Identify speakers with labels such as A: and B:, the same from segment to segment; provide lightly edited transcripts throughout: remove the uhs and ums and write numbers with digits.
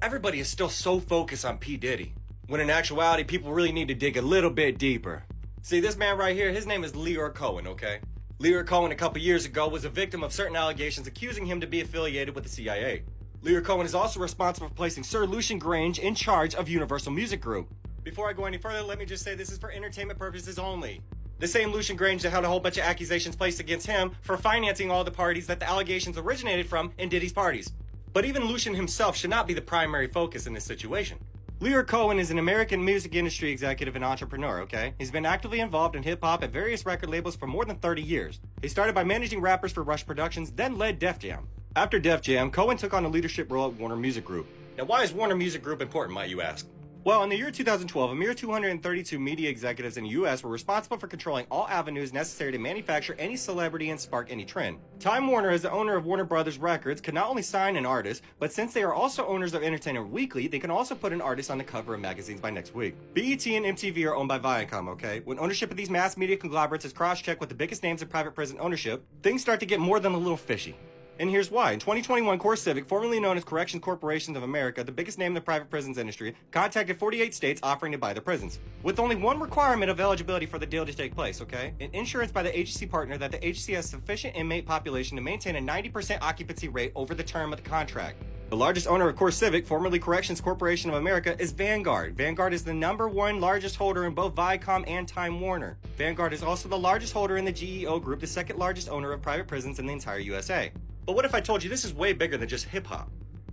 A: everybody is still so focused on P. Diddy, when in actuality, people really need to dig a little bit deeper. See, this man right here, his name is Leroy Cohen, okay? Leroy Cohen a couple years ago was a victim of certain allegations accusing him to be affiliated with the CIA. Leroy Cohen is also responsible for placing Sir Lucian Grange in charge of Universal Music Group. Before I go any further, let me just say this is for entertainment purposes only. The same Lucian Grange that had a whole bunch of accusations placed against him for financing all the parties that the allegations originated from in Diddy's parties. But even Lucian himself should not be the primary focus in this situation. Leroy Cohen is an American music industry executive and entrepreneur, okay? He's been actively involved in hip-hop at various record labels for more than 30 years. He started by managing rappers for Rush Productions, then led Def Jam. After Def Jam, Cohen took on a leadership role at Warner Music Group. Now, why is Warner Music Group important, might you ask? Well, in the year 2012, a mere 232 media executives in the US were responsible for controlling all avenues necessary to manufacture any celebrity and spark any trend. Time Warner, as the owner of Warner Brothers Records, could not only sign an artist, but since they are also owners of Entertainment Weekly, they can also put an artist on the cover of magazines by next week. BET and MTV are owned by Viacom, okay? When ownership of these mass media conglomerates is cross-checked with the biggest names in private prison ownership, things start to get more than a little fishy. And here's why. In 2021, CoreCivic, formerly known as Corrections Corporation of America, the biggest name in the private prisons industry, contacted 48 states offering to buy their prisons. With only one requirement of eligibility for the deal to take place, okay? An insurance by the agency partner that the agency has sufficient inmate population to maintain a 90% occupancy rate over the term of the contract. The largest owner of CoreCivic, formerly Corrections Corporation of America, is Vanguard. Vanguard is the #1 largest holder in both Viacom and Time Warner. Vanguard is also the largest holder in the GEO Group, the second largest owner of private prisons in the entire USA. But what if I told you this is way bigger than just hip-hop?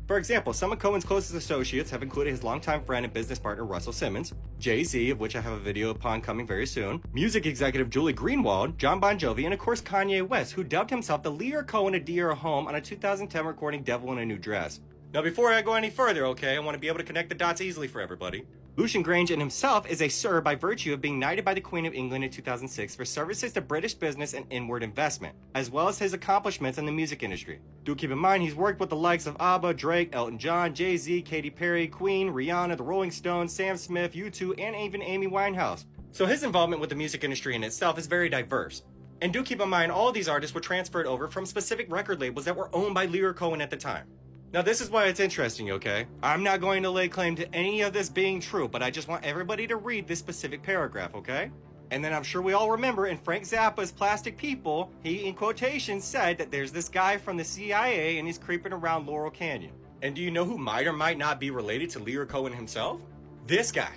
A: For example, some of Cohen's closest associates have included his longtime friend and business partner Russell Simmons, Jay-Z, of which I have a video upon coming very soon, music executive Julie Greenwald, John Bon Jovi, and of course Kanye West, who dubbed himself the Leroy Cohen of Dear Home on a 2010 recording Devil in a New Dress. Now before I go any further, okay, I want to be able to connect the dots easily for everybody. Lucian Grange in himself is a Sir by virtue of being knighted by the Queen of England in 2006 for services to British business and inward investment, as well as his accomplishments in the music industry. Do keep in mind he's worked with the likes of ABBA, Drake, Elton John, Jay-Z, Katy Perry, Queen, Rihanna, the Rolling Stones, Sam Smith, U2, and even Amy Winehouse. So his involvement with the music industry in itself is very diverse. And do keep in mind all these artists were transferred over from specific record labels that were owned by Leroy Cohen at the time. Now this is why it's interesting, okay? I'm not going to lay claim to any of this being true, but I just want everybody to read this specific paragraph, okay? And then I'm sure we all remember in Frank Zappa's Plastic People, he, in quotations, said that there's this guy from the CIA and he's creeping around Laurel Canyon. And do you know who might or might not be related to Leroy Cohen himself? This guy,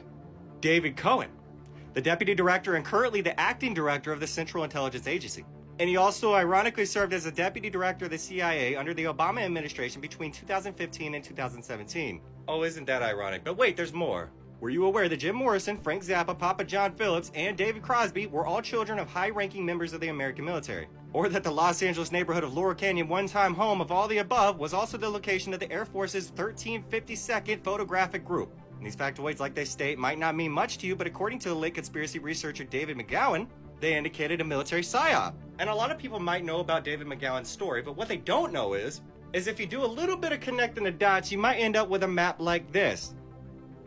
A: David Cohen, the deputy director and currently the acting director of the Central Intelligence Agency. And he also ironically served as a deputy director of the CIA under the Obama administration between 2015 and 2017. Oh, isn't that ironic? But wait, there's more. Were you aware that Jim Morrison, Frank Zappa, Papa John Phillips, and David Crosby were all children of high-ranking members of the American military? Or that the Los Angeles neighborhood of Laurel Canyon, one-time home of all the above, was also the location of the Air Force's 1352nd Photographic Group? And these factoids, like they state, might not mean much to you, but according to the late conspiracy researcher David McGowan, they indicated a military psyop. And a lot of people might know about David McGowan's story, but what they don't know is if you do a little bit of connecting the dots, you might end up with a map like this.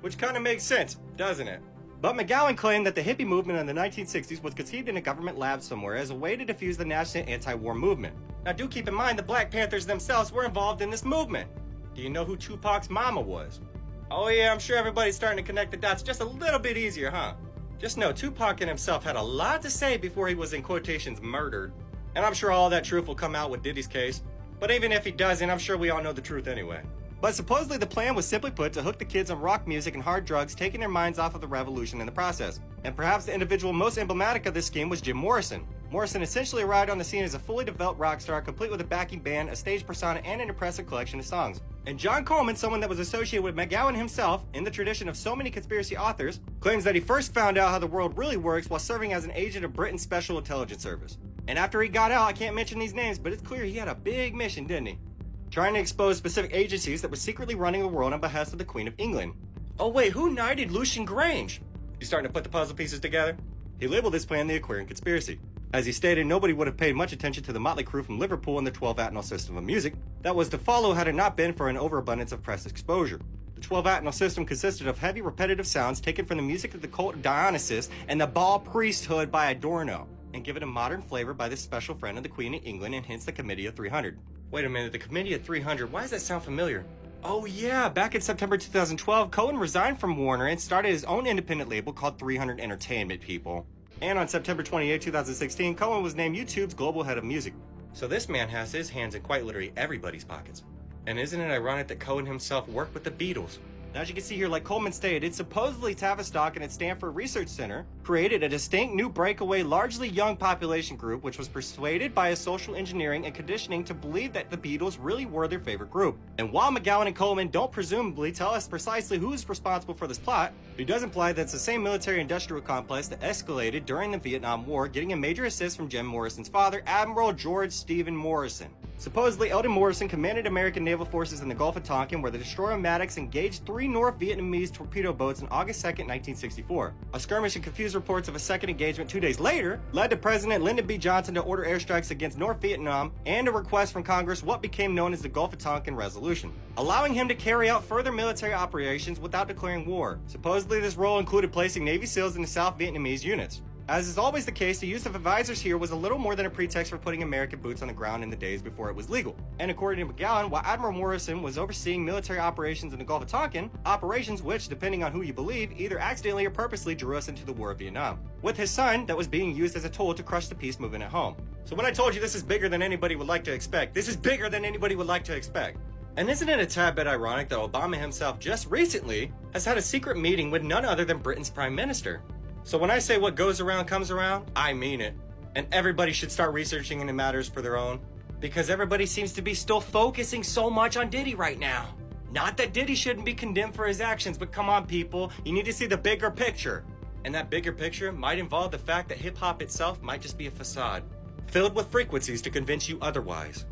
A: Which kind of makes sense, doesn't it? But McGowan claimed that the hippie movement in the 1960s was conceived in a government lab somewhere as a way to defuse the national anti-war movement. Now do keep in mind the Black Panthers themselves were involved in this movement. Do you know who Tupac's mama was? Oh yeah, I'm sure everybody's starting to connect the dots just a little bit easier, huh? Just know Tupac in himself had a lot to say before he was, in quotations, murdered. And I'm sure all that truth will come out with Diddy's case. But even if he doesn't, I'm sure we all know the truth anyway. But supposedly the plan was simply put to hook the kids on rock music and hard drugs, taking their minds off of the revolution in the process. And perhaps the individual most emblematic of this scheme was Jim Morrison. Morrison essentially arrived on the scene as a fully developed rock star, complete with a backing band, a stage persona, and an impressive collection of songs. And John Coleman, someone that was associated with McGowan himself, in the tradition of so many conspiracy authors, claims that he first found out how the world really works while serving as an agent of Britain's Special Intelligence Service. And after he got out, I can't mention these names, but it's clear he had a big mission, didn't he? Trying to expose specific agencies that were secretly running the world on behalf of the Queen of England. Oh wait, who knighted Lucian Grange? You starting to put the puzzle pieces together? He labeled this plan the Aquarian Conspiracy. As he stated, nobody would have paid much attention to the motley crew from Liverpool and the 12-Atnal system of music that was to follow had it not been for an overabundance of press exposure. The 12-Atnal system consisted of heavy repetitive sounds taken from the music of the cult of Dionysus and the Baal priesthood by Adorno, and given a modern flavor by this special friend of the Queen of England and hence the Comedia 300. Wait a minute, the Comedia 300, why does that sound familiar? Oh yeah, back in September 2012, Cohen resigned from Warner and started his own independent label called 300 Entertainment, people. And on September 28, 2016, Cohen was named YouTube's global head of music. So this man has his hands in quite literally everybody's pockets. And isn't it ironic that Cohen himself worked with the Beatles? Now, as you can see here, like Coleman stated, supposedly Tavistock and its Stanford Research Center created a distinct new breakaway, largely young population group, which was persuaded by a social engineering and conditioning to believe that the Beatles really were their favorite group. And while McGaw and Coleman don't presumably tell us precisely who's responsible for this plot, it does imply that it's the same military-industrial complex that escalated during the Vietnam War, getting a major assist from Jim Morrison's father, Admiral George Stephen Morrison. Supposedly, Eldon Morrison commanded American naval forces in the Gulf of Tonkin, where the destroyer Maddox engaged 3 North Vietnamese torpedo boats on August 2, 1964. A skirmish and confused reports of a second engagement 2 days later led to President Lyndon B. Johnson to order airstrikes against North Vietnam and a request from Congress what became known as the Gulf of Tonkin Resolution, allowing him to carry out further military operations without declaring war. Supposedly, this role included placing Navy SEALs in the South Vietnamese units. As is always the case, the use of advisors here was a little more than a pretext for putting American boots on the ground in the days before it was legal. And according to McGaw, while Admiral Morrison was overseeing military operations in the Gulf of Tonkin, operations which, depending on who you believe, either accidentally or purposely drew us into the War of Vietnam, with his son that was being used as a tool to crush the peace movement at home. So when I told you this is bigger than anybody would like to expect, this is bigger than anybody would like to expect. And isn't it a tad bit ironic that Obama himself just recently has had a secret meeting with none other than Britain's Prime Minister? So when I say what goes around comes around, I mean it. And everybody should start researching into matters for their own, because everybody seems to be still focusing so much on Diddy right now. Not that Diddy shouldn't be condemned for his actions, but come on people, you need to see the bigger picture. And that bigger picture might involve the fact that hip-hop itself might just be a facade, filled with frequencies to convince you otherwise.